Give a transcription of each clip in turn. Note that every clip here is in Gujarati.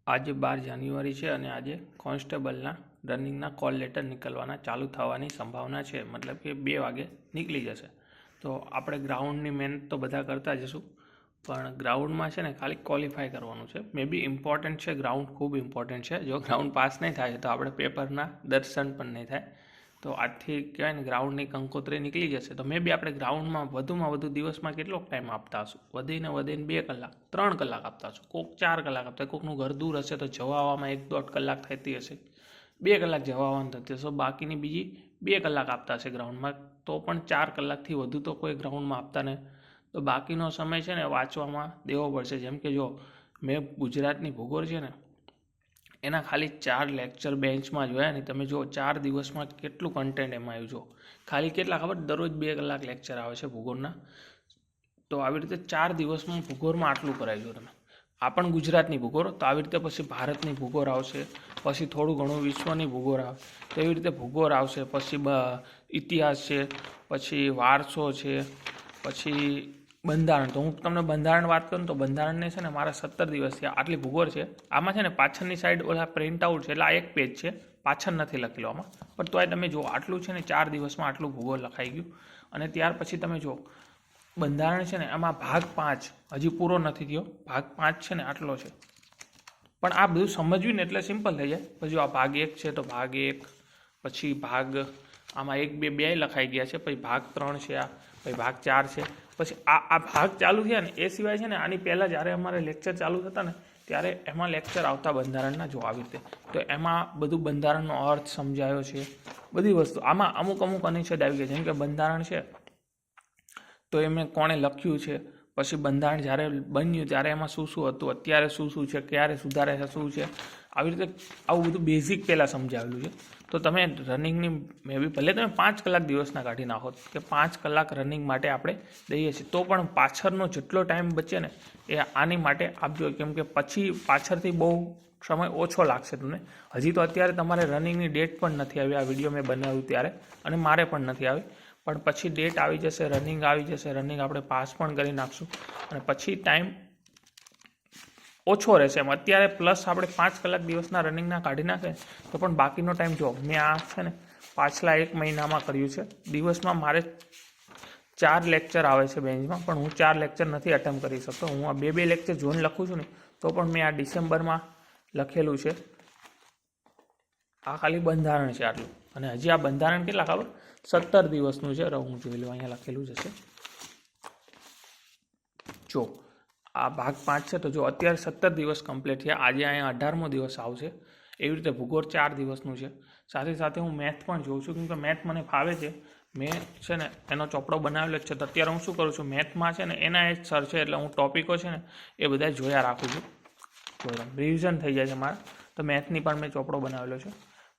આજે 12 જાન્યુઆરી છે અને આજે કોન્સ્ટેબલના રનિંગના કોલ લેટર નીકળવાના ચાલુ થવાની સંભાવના છે, મતલબ કે 2 વાગે નીકળી જશે. તો આપણે ગ્રાઉન્ડની મહેનત તો બધા કરતા જશું, પણ ગ્રાઉન્ડમાં છે ને ખાલી ક્વોલિફાય કરવાનું છે. મે બી ઇમ્પોર્ટન્ટ છે, ગ્રાઉન્ડ ખૂબ ઇમ્પોર્ટન્ટ છે. જો ગ્રાઉન્ડ પાસ નહીં થાય તો આપણે પેપરના દર્શન પણ નહીં થાય. તો આજથી કહેવાય ને ગ્રાઉન્ડની કંકોત્રી નીકળી જશે. તો મે બી આપણે ગ્રાઉન્ડમાં વધુમાં વધુ દિવસમાં કેટલો ટાઈમ આપતા હશું? વધીને 2 કલાક 3 કલાક આપતા હશું, કોઈક 4 કલાક આપતા. કોઈકનું ઘર દૂર હશે તો જવા આવવામાં 1-1.5 કલાક થતી હશે, 2 કલાક જવા આવવાનું થતી હશે. બાકીની બીજી 2 કલાક આપતા હશે ગ્રાઉન્ડમાં. તો પણ 4 કલાકથી વધુ તો કોઈ ગ્રાઉન્ડમાં આપતા નહીં. તો બાકીનો સમય છે ને વાંચવામાં દેવો પડશે. જેમ કે જો મેં ગુજરાતની ભૂગોળ છે ને એના ખાલી 4 લેક્ચર બેન્ચમાં જોયા ને, તમે જો 4 દિવસમાં કેટલું કન્ટેન્ટ એમાં આવ્યું. જો ખાલી કેટલા ખબર, દરરોજ 2 કલાક લેક્ચર આવે છે ભૂગોળના. તો આવી રીતે 4 દિવસમાં ભૂગોળમાં આટલું કરાવજો તમે. આ પણ ગુજરાતની ભૂગોળ, તો આવી રીતે પછી ભારતની ભૂગોળ આવશે, પછી થોડું ઘણું વિશ્વની ભૂગોળ આવે, તો એવી રીતે ભૂગોળ આવશે. પછી ઇતિહાસ છે, પછી વારસો છે, પછી બંધારણ. તો હું તમને બંધારણ વાત કરું તો બંધારણને છે ને મારા 17 દિવસ થયા. આટલી ભૂગોળ છે. આમાં છે ને પાછળની સાઈડ ઓલા પ્રિન્ટ આઉટ છે, એટલે આ એક પેજ છે, પાછળ નથી લખેલું આમાં. પણ તોય તમે જો આટલું છે ને 4 દિવસમાં આટલું ભૂગોળ લખાઈ ગયું. અને ત્યાર પછી તમે જો બંધારણ છે ને એમાં ભાગ 5 હજી પૂરો નથી થયો. ભાગ 5 છે ને આટલો છે, પણ આ બધું સમજવું ને એટલે સિમ્પલ થઈ જાય. પછી આ ભાગ 1 છે તો ભાગ 1, પછી ભાગ આમાં 1, 2, 2 લખાઈ ગયા છે, પછી ભાગ 3 છે, આ પછી ભાગ 4 છે. પછી આ ભાગ ચાલુ થયા ને એ સિવાય છે ને આની પહેલાં જ્યારે અમારે લેક્ચર ચાલુ થતા ને ત્યારે એમાં લેક્ચર આવતા બંધારણના જો આવી રીતે. તો એમાં બધું બંધારણનો અર્થ સમજાયો છે, બધી વસ્તુ. આમાં અમુક અનુચ્છેદ આવી ગયા. જેમ કે બંધારણ છે તો એમને કોણે લખ્યું છે, પછી બંધારણ જ્યારે બન્યું ત્યારે એમાં શું શું હતું, અત્યારે શું શું છે, ક્યારે સુધારે છે, શું છે, આવી રીતે આવું બધું બેઝિક પહેલાં સમજાવેલું છે. તો તમે રનિંગની મે બી ભલે તમે 5 કલાક દિવસના કાઢી નાખો કે 5 કલાક રનિંગ માટે આપણે દઈએ છીએ, તો પણ પાછળનો જેટલો ટાઈમ બચે ને એ આની માટે આપજો. કેમ કે પછી પાછળથી બહુ સમય ઓછો લાગશે તમને. હજી તો અત્યારે તમારે રનિંગની ડેટ પણ નથી આવી. આ વિડીયો મેં બનાવ્યું ત્યારે, અને મારે પણ નથી આવી. પણ પછી ડેટ આવી જશે, રનિંગ આવી જશે, રનિંગ આપણે પાસ પણ કરી નાખશું, અને પછી ટાઈમ ઓછો રહેશે. એમ અત્યારે પ્લસ આપણે 5 કલાક દિવસના રનિંગના કાઢી નાખે તો પણ બાકીનો ટાઈમ જો મેં આ છે ને પાછલા 1 મહિનામાં કર્યું છે. દિવસમાં મારે 4 લેક્ચર આવે છે બેન્ચમાં, પણ હું 4 લેક્ચર નથી અટેમ્પ કરી શકતો. હું આ 2 લેક્ચર જોઈને લખું છું ને, તો પણ મેં આ ડિસેમ્બરમાં લખેલું છે. આ ખાલી બંધારણ છે આટલું. અને હજી આ બંધારણ કેટલા ખબર, 17 દિવસનું છે. હું જોઈ લઉં, અહીંયા લખેલું જ હશે. જો આ ભાગ 5 છે, તો જો અત્યારે 17 દિવસ કમ્પ્લીટ થયા. આજે અહીંયા 18મો દિવસ આવશે. એવી રીતે ભૂગોળ 4 દિવસનું છે. સાથે સાથે હું મેથ પણ જોઉં છું, કેમ કે મેથ મને ફાવે છે. મેં છે ને એનો ચોપડો બનાવેલો જ છે. તો અત્યારે હું શું કરું છું, મેથમાં છે ને એના જ સર છે, એટલે હું ટોપિકો છે ને એ બધા જોયા રાખું છું. રિવિઝન થઈ જાય છે મારા. તો મેથની પણ મેં ચોપડો બનાવેલો છે.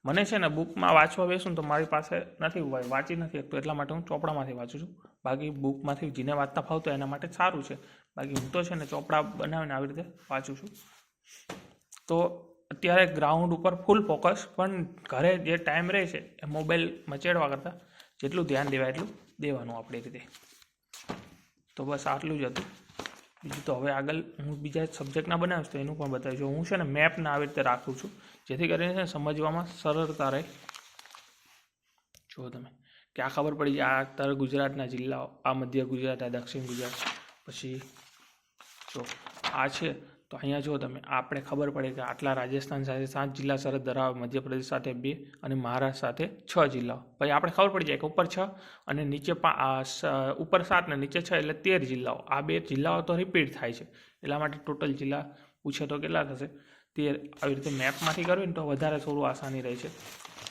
મને છે ને બુકમાં વાંચવા બેસું તો મારી પાસે નથી, વાંચી નથી શકતો, એટલા માટે હું ચોપડામાંથી વાંચું છું. બાકી બુકમાંથી જેને વાંચતા ફાવતો એના માટે સારું છે. બાકી હું તો છે ને ચોપડા બનાવીને આવી રીતે વાંચું છું. તો અત્યારે ગ્રાઉન્ડ ઉપર ફૂલ ફોકસ, પણ ઘરે જે ટાઈમ રહે છે એ મોબાઈલ મચેડવા કરતાં જેટલું ધ્યાન દેવાય એટલું દેવાનું આપણી રીતે. તો બસ આટલું જ હતું. બીજું તો હવે આગળ હું બીજા સબ્જેક્ટના બનાવીશ તો એનું પણ બતાવીશ. હું છે ને મેપને આવી રીતે રાખું છું, જેથી કરીને સમજવામાં સરળતા રહે. જો તમે કે આ ખબર પડી જાય, આ ઉત્તર ગુજરાતના જિલ્લાઓ, આ મધ્ય ગુજરાત, આ દક્ષિણ ગુજરાત. પછી જો આ છે તો અહીંયા જો તમે આપણે ખબર પડે કે આટલા રાજસ્થાન સાથે 7 જિલ્લા સરહદ ધરાવે, મધ્યપ્રદેશ સાથે 2 અને મહારાષ્ટ્ર સાથે 6 જિલ્લાઓ. પછી આપણે ખબર પડી જાય કે ઉપર 6 અને નીચે ઉપર 7 ને નીચે 6 એટલે 13 જિલ્લાઓ. આ 2 જિલ્લાઓ તો રિપીટ થાય છે, એટલા માટે ટોટલ જિલ્લા પૂછે તો કેટલા થશે, 13. આવી રીતે મેપમાંથી કરવી ને તો વધારે થોડું આસાની રહે છે.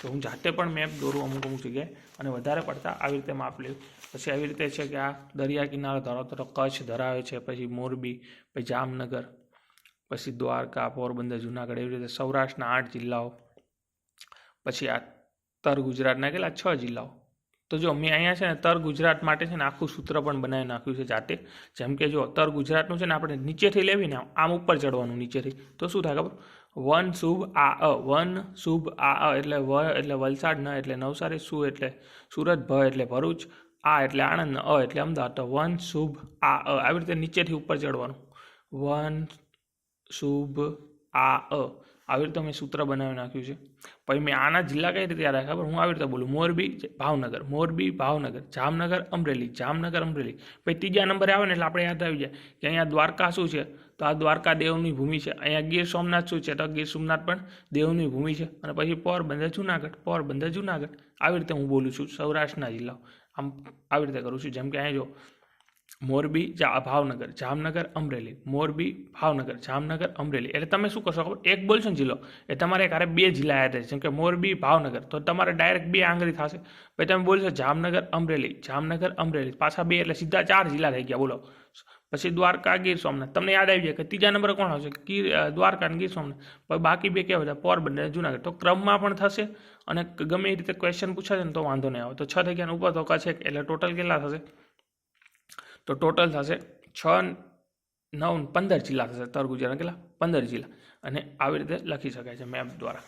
તો હું જાતે પણ મેપ દોરું અમુક જગ્યાએ, અને વધારે પડતા આવી રીતે માપ લેવું. પછી આવી રીતે છે કે આ દરિયા કિનારો ધરાવતો તો કચ્છ ધરાવે છે, પછી મોરબી, પછી જામનગર, પછી દ્વારકા, પોરબંદર, જુનાગઢ, એવી રીતે સૌરાષ્ટ્રના 8 જિલ્લાઓ. પછી આ તર ગુજરાતના કેટલા 6 જિલ્લાઓ. તો જો મેં અહીંયા છે ને તર ગુજરાત માટે છે ને આખું સૂત્ર પણ બનાવી નાખ્યું છે જાતે. જેમ કે જો તર ગુજરાતનું છે ને આપણે નીચેથી લેવીને આમ ઉપર ચડવાનું નીચેથી, તો શું થાય ખબર, 1 શુભ આ અ, 1 શુભ આ અ એટલે વ એટલે વલસાડ, ન એટલે નવસારી, સુ એટલે સુરત, ભ એટલે ભરૂચ, આ એટલે આણંદ, અ એટલે અમદાવાદ. તો 1 શુભ આ અ આવી રીતે નીચેથી ઉપર ચડવાનું. 1 શુભ આવી રીતે મેં સૂત્ર બનાવી નાખ્યું છે. પછી મેં આના જિલ્લા કઈ રીતે યાદ રાખ્યા ખબર? હું આવી રીતે બોલું: મોરબી ભાવનગર, મોરબી ભાવનગર, જામનગર અમરેલી, જામનગર અમરેલી. પછી ત્રીજા નંબરે આવે ને એટલે આપણે યાદ આવી જાય કે અહીંયા દ્વારકા શું છે, તો આ દ્વારકા દેવની ભૂમિ છે. અહીંયા ગીર સોમનાથ શું છે, તો ગીર સોમનાથ પણ દેવની ભૂમિ છે. અને પછી પોરબંદર જુનાગઢ, પોરબંદર જુનાગઢ. આવી રીતે હું બોલું છું સૌરાષ્ટ્રના જિલ્લાઓ. આમ આવી રીતે કરું છું. જેમ કે અહીંયા જો મોરબી ભાવનગર, જામનગર અમરેલી, મોરબી ભાવનગર, જામનગર અમરેલી. એટલે તમે શું કરશો ખબર? એક બોલશો ને જિલ્લો, એ તમારે એક બે જિલ્લા યાદ રહેશે. જેમ કે મોરબી ભાવનગર, તો તમારે ડાયરેક્ટ 2 આંગળી થશે. પછી તમે બોલશો જામનગર અમરેલી, જામનગર અમરેલી, પાછા 2 એટલે સીધા 4 જિલ્લા થઈ ગયા. બોલો. પછી દ્વારકા ગીર સોમનાથ. તમને યાદ આવી જાય કે ત્રીજા નંબરે કોણ આવશે? દ્વારકા અને ગીર સોમનાથ. પછી બાકી 2 કેવા બધા? પોરબંદર જુનાગઢ. તો ક્રમમાં પણ થશે અને ગમે એ રીતે ક્વેશ્ચન પૂછાશે ને તો વાંધો નહીં આવે. તો 6 થઈ ગયા ઉપર તો કચ્છ એક, એટલે ટોટલ કેટલા થશે? તો ટોટલ થશે 6, 9, 15 જિલ્લા થશે. ઉત્તર ગુજરાતના કેટલા? 15 જિલ્લા. અને આવી રીતે લખી શકાય છે મેપ દ્વારા.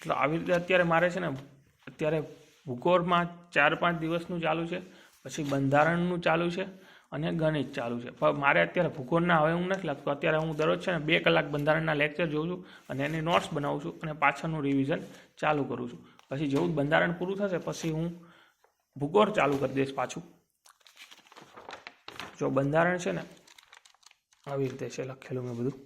તો આવી રીતે અત્યારે મારે છે ને, અત્યારે ભૂગોળમાં 4-5 દિવસનું ચાલુ છે, પછી બંધારણનું ચાલુ છે અને ગણિત ચાલુ છે. પણ મારે અત્યારે ભૂગોળના હવે હું નથી લખતો. અત્યારે હું દરરોજ છે ને 2 કલાક બંધારણના લેક્ચર જોઉં છું અને એની નોટ્સ બનાવું છું અને પાછળનું રિવિઝન ચાલુ કરું છું. પછી જેવું બંધારણ પૂરું થશે પછી હું ભૂગોળ ચાલુ કરી દઈશ પાછું. જો બંધારણ છે ને આવી રીતે છે લખેલું મેં બધું.